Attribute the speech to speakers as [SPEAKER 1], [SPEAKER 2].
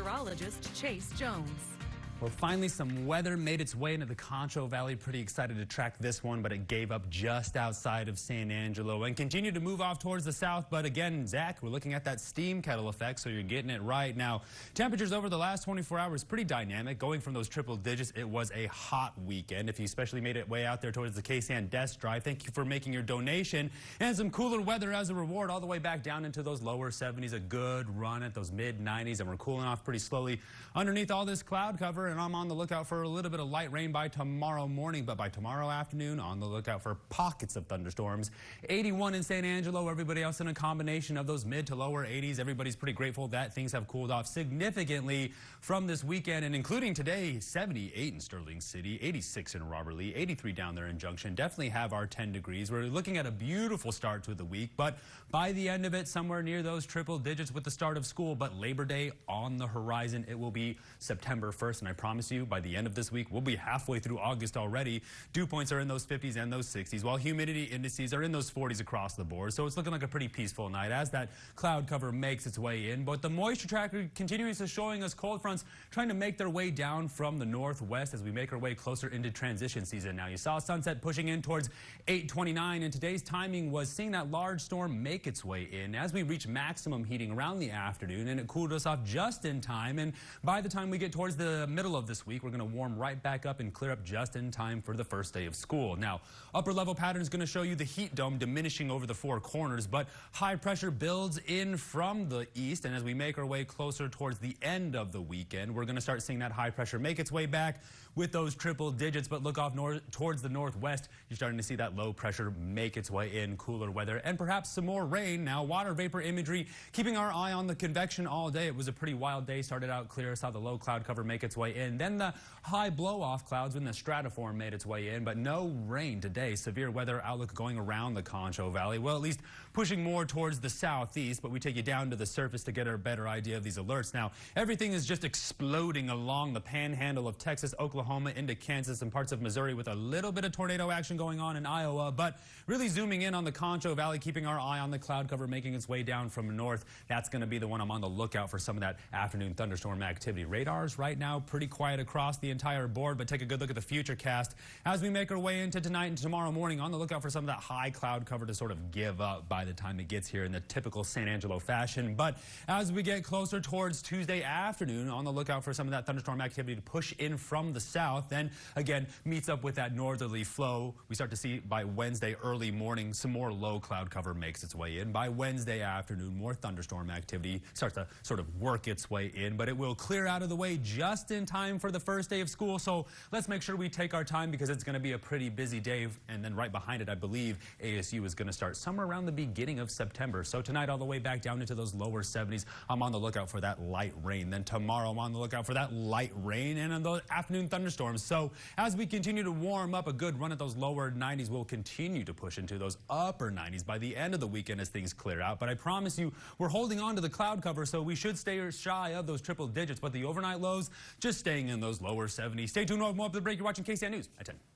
[SPEAKER 1] meteorologist Chase Jones.
[SPEAKER 2] Well, finally, some weather made its way into the Concho Valley. Pretty excited to track this one, but it gave up just outside of San Angelo and continued to move off towards the south. But again, Zach, we're looking at that steam kettle effect, so you're getting it right. Now, temperatures over the last 24 hours, pretty dynamic. Going from those triple digits, it was a hot weekend. If you especially made it way out there towards the KSAN desk drive, thank you for making your donation. And some cooler weather as a reward all the way back down into those lower 70s. A good run at those mid 90s, and we're cooling off pretty slowly underneath all this cloud cover. And I'm on the lookout for a little bit of light rain by tomorrow morning, but by tomorrow afternoon, on the lookout for pockets of thunderstorms. 81 in San Angelo, everybody else in a combination of those mid to lower 80s. Everybody's pretty grateful that things have cooled off significantly from this weekend, and including today, 78 in Sterling City, 86 in Robert Lee, 83 down there in Junction. Definitely have our 10 degrees. We're looking at a beautiful start to the week, but by the end of it, somewhere near those triple digits with the start of school. But Labor Day on the horizon. It will be September 1st, and I promise you, by the end of this week, we'll be halfway through August already. Dew points are in those 50s and those 60s, while humidity indices are in those 40s across the board. So it's looking like a pretty peaceful night as that cloud cover makes its way in. But the moisture tracker continues to showing us cold fronts trying to make their way down from the northwest as we make our way closer into transition season. Now, you saw sunset pushing in towards 8:29, and today's timing was seeing that large storm make its way in as we reach maximum heating around the afternoon, and it cooled us off just in time. And by the time we get towards the middle of this week, we're going to warm right back up and clear up just in time for the first day of school. Now, upper level pattern is going to show you the heat dome diminishing over the four corners, but high pressure builds in from the east, and as we make our way closer towards the end of the weekend, we're going to start seeing that high pressure make its way back with those triple digits. But look off towards the northwest, you're starting to see that low pressure make its way in, cooler weather, and perhaps some more rain. Now, water vapor imagery, keeping our eye on the convection all day. It was a pretty wild day. Started out clear, saw the low cloud cover make its way in. Then the high blow-off clouds when the stratoform made its way in, but no rain today. Severe weather outlook going around the Concho Valley. Well, at least pushing more towards the southeast, but we take you down to the surface to get a better idea of these alerts. Now, everything is just exploding along the panhandle of Texas, Oklahoma, into Kansas and parts of Missouri, with a little bit of tornado action going on in Iowa, but really zooming in on the Concho Valley, keeping our eye on the cloud cover making its way down from north. That's going to be the one I'm on the lookout for some of that afternoon thunderstorm activity. Radars right now pretty quiet across the entire board, but take a good look at the future cast as we make our way into tonight and tomorrow morning. On the lookout for some of that high cloud cover to sort of give up by the time it gets here in the typical San Angelo fashion. But as we get closer towards Tuesday afternoon, on the lookout for some of that thunderstorm activity to push in from the south, then again meets up with that northerly flow. We start to see by Wednesday early morning some more low cloud cover makes its way in. By Wednesday afternoon, more thunderstorm activity starts to sort of work its way in, but it will clear out of the way just in time for the first day of school. So let's make sure we take our time because it's going to be a pretty busy day. And then right behind it, I believe ASU is going to start somewhere around the beginning of September. So tonight all the way back down into those lower 70s. I'm on the lookout for that light rain. Then tomorrow I'm on the lookout for that light rain and on those afternoon thunderstorms. So as we continue to warm up, a good run at those lower 90s will continue to push into those upper 90s by the end of the weekend as things clear out. But I promise you, we're holding on to the cloud cover, so we should stay shy of those triple digits. But the overnight lows just staying in those lower 70s. Stay tuned. More up the break. You're watching KSAN News at 10.